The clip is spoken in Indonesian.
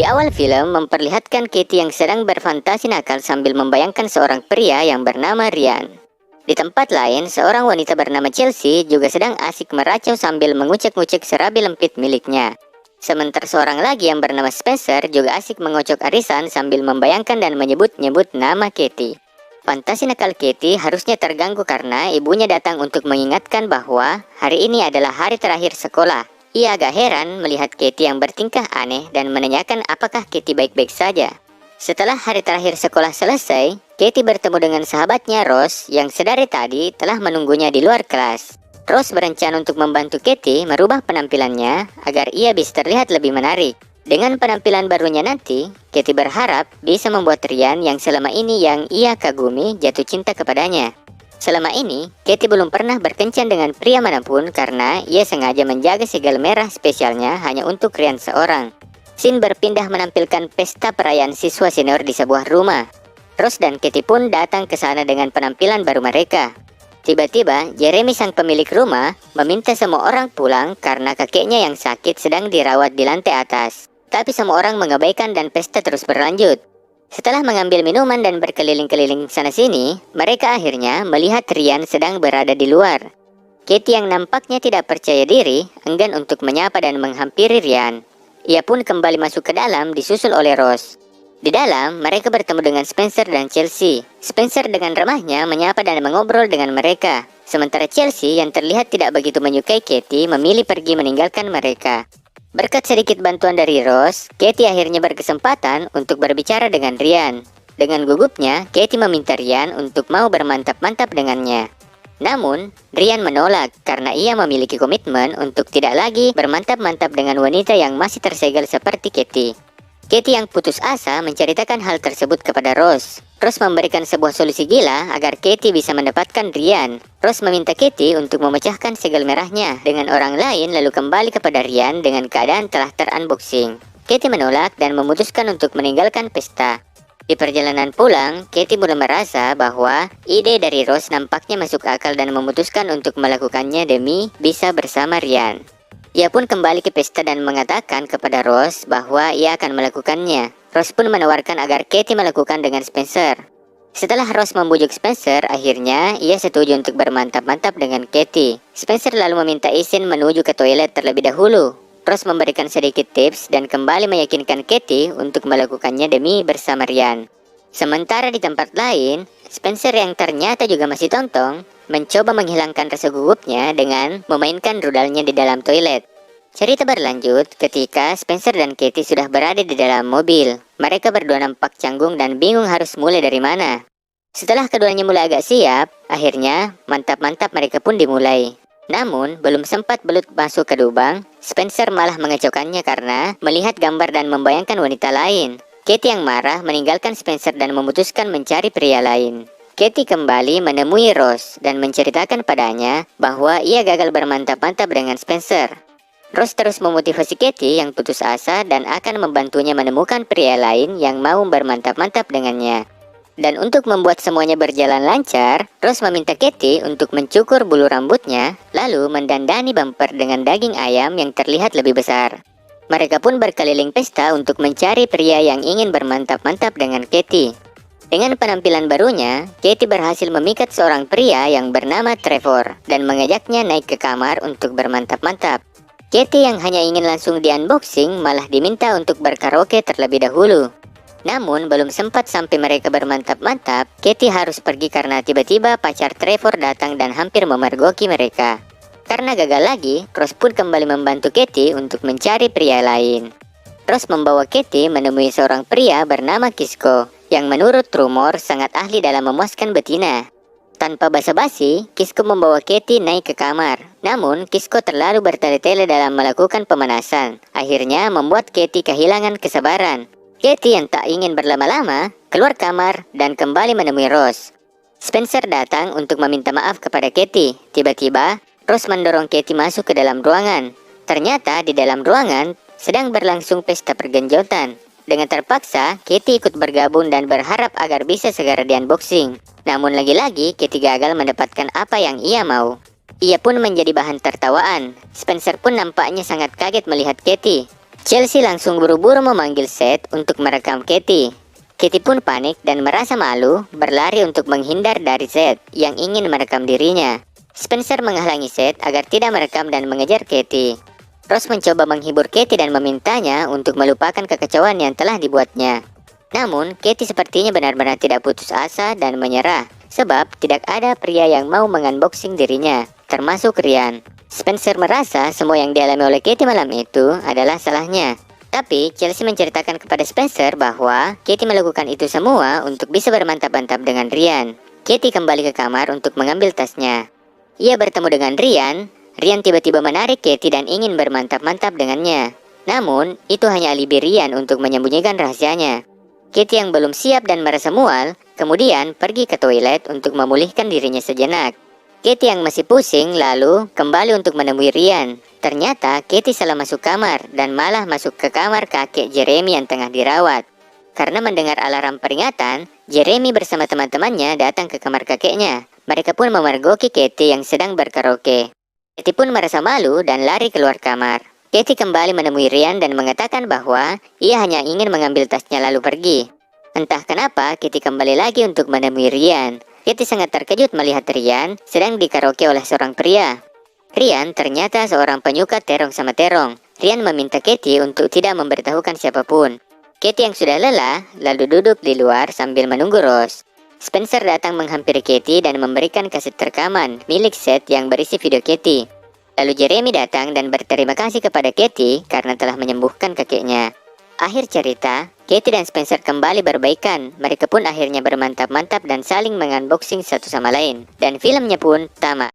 awal film memperlihatkan Katie yang sedang berfantasi nakal sambil membayangkan seorang pria yang bernama Ryan. Di tempat lain, seorang wanita bernama Chelsea juga sedang asik meracau sambil mengucek-ngucek serabi lempit miliknya. Sementara seorang lagi yang bernama Spencer juga asik mengocok arisan sambil membayangkan dan menyebut-nyebut nama Katie. Fantasi nakal Katie harusnya terganggu karena ibunya datang untuk mengingatkan bahwa hari ini adalah hari terakhir sekolah. Ia agak heran melihat Katie yang bertingkah aneh dan menanyakan apakah Katie baik-baik saja. Setelah hari terakhir sekolah selesai, Katie bertemu dengan sahabatnya Rose yang sedari tadi telah menunggunya di luar kelas. Rose berencana untuk membantu Katie merubah penampilannya agar ia bisa terlihat lebih menarik. Dengan penampilan barunya nanti, Katie berharap bisa membuat Ryan yang selama ini yang ia kagumi jatuh cinta kepadanya. Selama ini, Katie belum pernah berkencan dengan pria manapun karena ia sengaja menjaga segel merah spesialnya hanya untuk Ryan seorang. Scene berpindah menampilkan pesta perayaan siswa senior di sebuah rumah. Rose dan Katie pun datang ke sana dengan penampilan baru mereka. Tiba-tiba, Jeremy sang pemilik rumah meminta semua orang pulang karena kakeknya yang sakit sedang dirawat di lantai atas. Tapi semua orang mengabaikan dan pesta terus berlanjut. Setelah mengambil minuman dan berkeliling-keliling sana-sini, mereka akhirnya melihat Ryan sedang berada di luar. Katie yang nampaknya tidak percaya diri, enggan untuk menyapa dan menghampiri Ryan. Ia pun kembali masuk ke dalam disusul oleh Rose. Di dalam, mereka bertemu dengan Spencer dan Chelsea. Spencer dengan ramahnya menyapa dan mengobrol dengan mereka. Sementara Chelsea yang terlihat tidak begitu menyukai Katie memilih pergi meninggalkan mereka. Berkat sedikit bantuan dari Rose, Katie akhirnya berkesempatan untuk berbicara dengan Ryan. Dengan gugupnya, Katie meminta Ryan untuk mau bermantap-mantap dengannya. Namun, Ryan menolak karena ia memiliki komitmen untuk tidak lagi bermantap-mantap dengan wanita yang masih tersegel seperti Katie. Katie yang putus asa menceritakan hal tersebut kepada Rose. Rose memberikan sebuah solusi gila agar Katie bisa mendapatkan Ryan. Rose meminta Katie untuk memecahkan segel merahnya dengan orang lain lalu kembali kepada Ryan dengan keadaan telah terunboxing. Katie menolak dan memutuskan untuk meninggalkan pesta. Di perjalanan pulang, Katie mulai merasa bahwa ide dari Rose nampaknya masuk akal dan memutuskan untuk melakukannya demi bisa bersama Ryan. Ia pun kembali ke pesta dan mengatakan kepada Rose bahwa ia akan melakukannya. Rose pun menawarkan agar Katie melakukan dengan Spencer. Setelah Rose membujuk Spencer, akhirnya ia setuju untuk bermantap-mantap dengan Katie. Spencer lalu meminta izin menuju ke toilet terlebih dahulu. Rose memberikan sedikit tips dan kembali meyakinkan Katie untuk melakukannya demi bersama Ryan. Sementara di tempat lain, Spencer yang ternyata juga masih tontong mencoba menghilangkan rasa gugupnya dengan memainkan rudalnya di dalam toilet. Cerita berlanjut ketika Spencer dan Katie sudah berada di dalam mobil. Mereka berdua nampak canggung dan bingung harus mulai dari mana. Setelah keduanya mulai agak siap, akhirnya mantap-mantap mereka pun dimulai. Namun, belum sempat belut masuk ke lubang, Spencer malah mengecokkannya karena melihat gambar dan membayangkan wanita lain. Katie yang marah meninggalkan Spencer dan memutuskan mencari pria lain. Katie kembali menemui Rose dan menceritakan padanya bahwa ia gagal bermantap-mantap dengan Spencer. Rose terus memotivasi Katie yang putus asa dan akan membantunya menemukan pria lain yang mau bermantap-mantap dengannya. Dan untuk membuat semuanya berjalan lancar, Rose meminta Katie untuk mencukur bulu rambutnya, lalu mendandani bumper dengan daging ayam yang terlihat lebih besar. Mereka pun berkeliling pesta untuk mencari pria yang ingin bermantap-mantap dengan Katie. Dengan penampilan barunya, Katie berhasil memikat seorang pria yang bernama Trevor dan mengajaknya naik ke kamar untuk bermantap-mantap. Katie yang hanya ingin langsung di-unboxing malah diminta untuk berkaraoke terlebih dahulu. Namun, belum sempat sampai mereka bermantap-mantap, Katie harus pergi karena tiba-tiba pacar Trevor datang dan hampir memergoki mereka. Karena gagal lagi, Rose pun kembali membantu Katie untuk mencari pria lain. Rose membawa Katie menemui seorang pria bernama Kisco, yang menurut rumor sangat ahli dalam memuaskan betina. Tanpa basa-basi, Kisco membawa Katie naik ke kamar. Namun, Kisco terlalu bertele-tele dalam melakukan pemanasan. Akhirnya membuat Katie kehilangan kesabaran. Katie yang tak ingin berlama-lama, keluar kamar dan kembali menemui Rose. Spencer datang untuk meminta maaf kepada Katie. Tiba-tiba, Rose mendorong Katie masuk ke dalam ruangan. Ternyata di dalam ruangan sedang berlangsung pesta pergenjotan. Dengan terpaksa, Katie ikut bergabung dan berharap agar bisa segera di-unboxing. Namun lagi-lagi, Katie gagal mendapatkan apa yang ia mau. Ia pun menjadi bahan tertawaan. Spencer pun nampaknya sangat kaget melihat Katie. Chelsea langsung buru-buru memanggil Seth untuk merekam Katie. Katie pun panik dan merasa malu, berlari untuk menghindar dari Seth yang ingin merekam dirinya. Spencer menghalangi Seth agar tidak merekam dan mengejar Katie. Ross mencoba menghibur Katie dan memintanya untuk melupakan kekacauan yang telah dibuatnya. Namun, Katie sepertinya benar-benar tidak putus asa dan menyerah, sebab tidak ada pria yang mau mengunboxing dirinya, termasuk Ryan. Spencer merasa semua yang dialami oleh Katie malam itu adalah salahnya. Tapi, Chelsea menceritakan kepada Spencer bahwa Katie melakukan itu semua untuk bisa bermantap-mantap dengan Ryan. Katie kembali ke kamar untuk mengambil tasnya. Ia bertemu dengan Ryan. Ryan tiba-tiba menarik Katie dan ingin bermantap-mantap dengannya. Namun, itu hanya alibi Ryan untuk menyembunyikan rahasianya. Katie yang belum siap dan merasa mual, kemudian pergi ke toilet untuk memulihkan dirinya sejenak. Katie yang masih pusing lalu kembali untuk menemui Ryan. Ternyata Katie salah masuk kamar dan malah masuk ke kamar kakek Jeremy yang tengah dirawat. Karena mendengar alarm peringatan, Jeremy bersama teman-temannya datang ke kamar kakeknya. Mereka pun memergoki Katie yang sedang berkaraoke. Katie pun merasa malu dan lari keluar kamar. Katie kembali menemui Ryan dan mengatakan bahwa ia hanya ingin mengambil tasnya lalu pergi. Entah kenapa Katie kembali lagi untuk menemui Ryan. Katie sangat terkejut melihat Ryan sedang dikaraoke oleh seorang pria. Ryan ternyata seorang penyuka terong sama terong. Ryan meminta Katie untuk tidak memberitahukan siapapun. Katie yang sudah lelah lalu duduk di luar sambil menunggu Ross. Spencer datang menghampiri Katie dan memberikan kaset rekaman milik Seth yang berisi video Katie. Lalu Jeremy datang dan berterima kasih kepada Katie karena telah menyembuhkan kakeknya. Akhir cerita, Katie dan Spencer kembali berbaikan. Mereka pun akhirnya bermantap-mantap dan saling mengunboxing satu sama lain. Dan filmnya pun tamat.